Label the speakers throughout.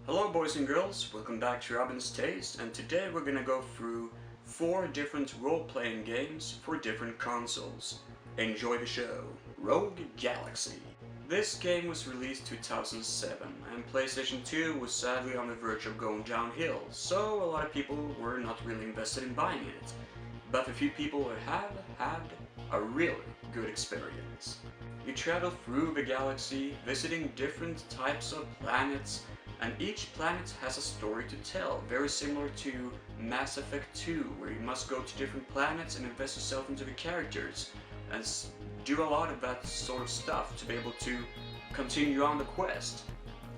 Speaker 1: Hello boys and girls, welcome back to RobinsTaste, and today we're gonna go through 4 different role-playing games for different consoles. Enjoy the show. Rogue Galaxy. This game was released 2007, and PlayStation 2 was sadly on the verge of going downhill, so a lot of people were not really invested in buying it. But the few people who have had a really good experience. You travel through the galaxy, visiting different types of planets, and each planet has a story to tell, very similar to Mass Effect 2, where you must go to different planets and invest yourself into the characters, and do a lot of that sort of stuff to be able to continue on the quest.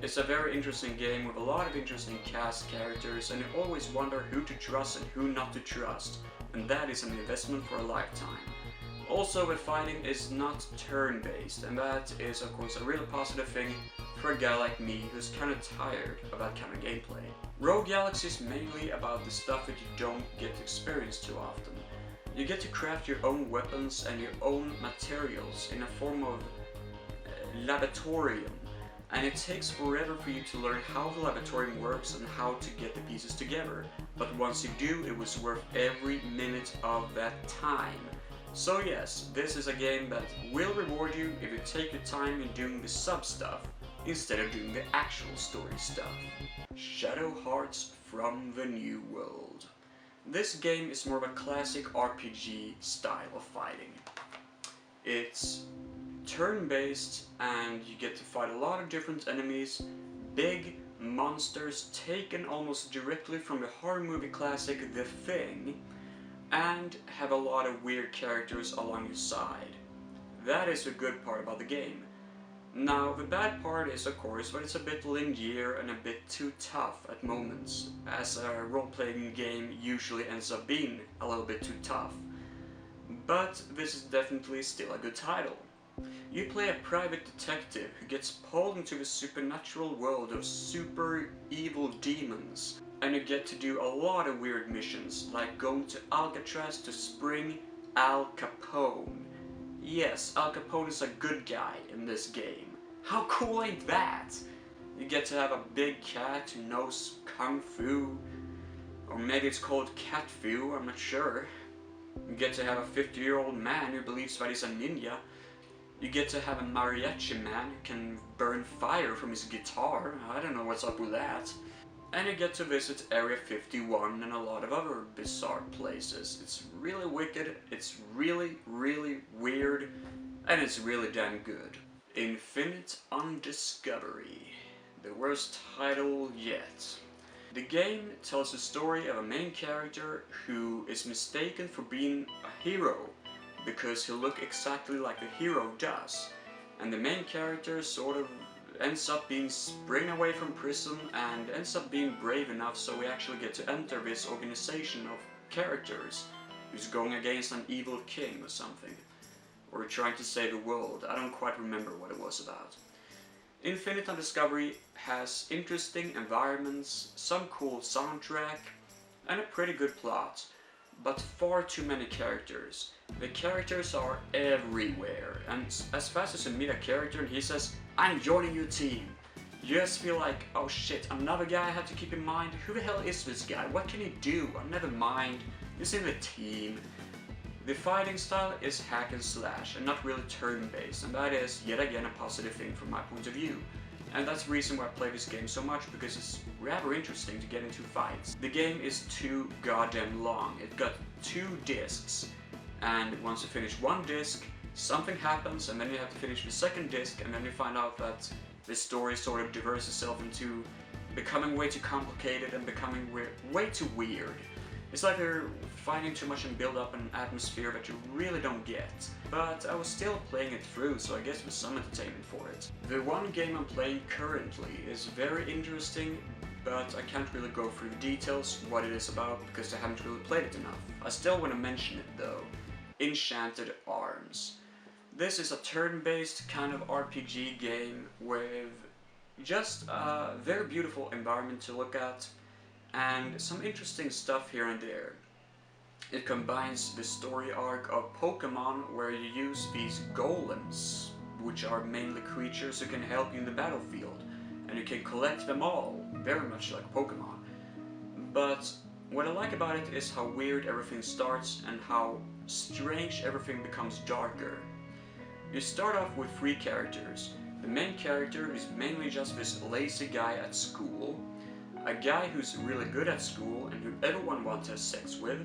Speaker 1: It's a very interesting game with a lot of interesting cast characters, and you always wonder who to trust and who not to trust, and that is an investment for a lifetime. Also, the fighting is not turn-based, and that is of course a really positive thing for a guy like me who's kinda tired of that kind of gameplay. Rogue Galaxy is mainly about the stuff that you don't get to experience too often. You get to craft your own weapons and your own materials in a form of laboratorium, and it takes forever for you to learn how the laboratorium works and how to get the pieces together. But once you do, it was worth every minute of that time. So yes, this is a game that will reward you if you take your time in doing the sub-stuff instead of doing the actual story stuff. Shadow Hearts from the New World. This game is more of a classic RPG style of fighting. It's turn-based and you get to fight a lot of different enemies, big monsters taken almost directly from the horror movie classic The Thing, and have a lot of weird characters along your side. That is the good part about the game. Now, the bad part is of course that it's a bit linear and a bit too tough at moments, as a role-playing game usually ends up being a little bit too tough. But this is definitely still a good title. You play a private detective who gets pulled into the supernatural world of super evil demons, and you get to do a lot of weird missions, like going to Alcatraz to spring Al Capone. Yes, Al Capone is a good guy in this game. How cool ain't that? You get to have a big cat who knows Kung Fu, or maybe it's called Cat Fu, I'm not sure. You get to have a 50-year-old man who believes that he's a ninja. You get to have a mariachi man who can burn fire from his guitar. I don't know what's up with that. And you get to visit Area 51 and a lot of other bizarre places. It's really wicked, it's really, really weird, and it's really damn good. Infinite Undiscovery. The worst title yet. The game tells the story of a main character who is mistaken for being a hero because he looks exactly like the hero does. And the main character sort of ends up being spring away from prison and ends up being brave enough so we actually get to enter this organization of characters who's going against an evil king or something. Or trying to save the world. I don't quite remember what it was about. Infinite Undiscovery has interesting environments, some cool soundtrack, and a pretty good plot, but far too many characters. The characters are everywhere, and as fast as you meet a character and he says, "I'm joining your team," you just feel like, oh shit, another guy I have to keep in mind. Who the hell is this guy? What can he do? Oh, never mind, he's in the team. The fighting style is hack and slash and not really turn-based, and that is yet again a positive thing from my point of view. And that's the reason why I play this game so much, because it's rather interesting to get into fights. The game is too goddamn long. It got 2 discs, and once you finish one disc, something happens, and then you have to finish the second disc, and then you find out that the story sort of diverts itself into becoming way too complicated and becoming way too weird. It's like they're finding too much and build up an atmosphere that you really don't get. But I was still playing it through, so I guess there's some entertainment for it. The one game I'm playing currently is very interesting, but I can't really go through the details, what it is about, because I haven't really played it enough. I still want to mention it though. Enchanted Arms. This is a turn-based kind of RPG game with just a very beautiful environment to look at, and some interesting stuff here and there. It combines the story arc of Pokemon, where you use these golems, which are mainly creatures who can help you in the battlefield, and you can collect them all, very much like Pokemon. But what I like about it is how weird everything starts and how strange everything becomes darker. You start off with 3 characters. The main character is mainly just this lazy guy at school, a guy who's really good at school and who everyone wants to have sex with,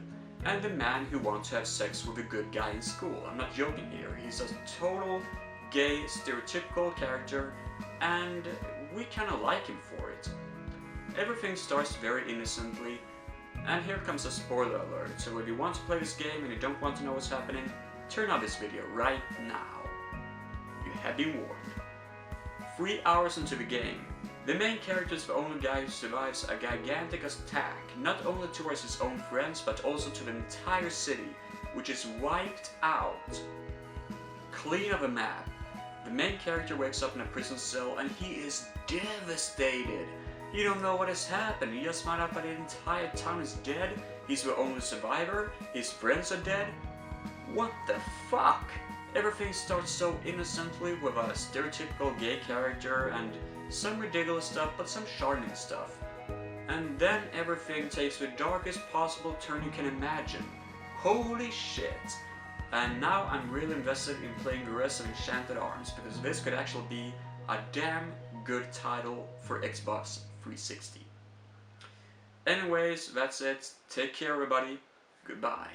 Speaker 1: and the man who wants to have sex with a good guy in school. I'm not joking here, he's a total gay, stereotypical character, and we kinda like him for it. Everything starts very innocently, and here comes a spoiler alert, so if you want to play this game and you don't want to know what's happening, turn on this video right now. You have been warned. 3 hours into the game, the main character is the only guy who survives a gigantic attack, not only towards his own friends, but also to the entire city, which is wiped out. Clean of a map. The main character wakes up in a prison cell and he is devastated. You don't know what has happened, you just found out that the entire town is dead, he's the only survivor, his friends are dead. What the fuck? Everything starts so innocently with a stereotypical gay character and some ridiculous stuff, but some charming stuff. And then everything takes the darkest possible turn you can imagine. Holy shit! And now I'm really invested in playing the rest of Enchanted Arms, because this could actually be a damn good title for Xbox 360. Anyways, that's it. Take care everybody. Goodbye.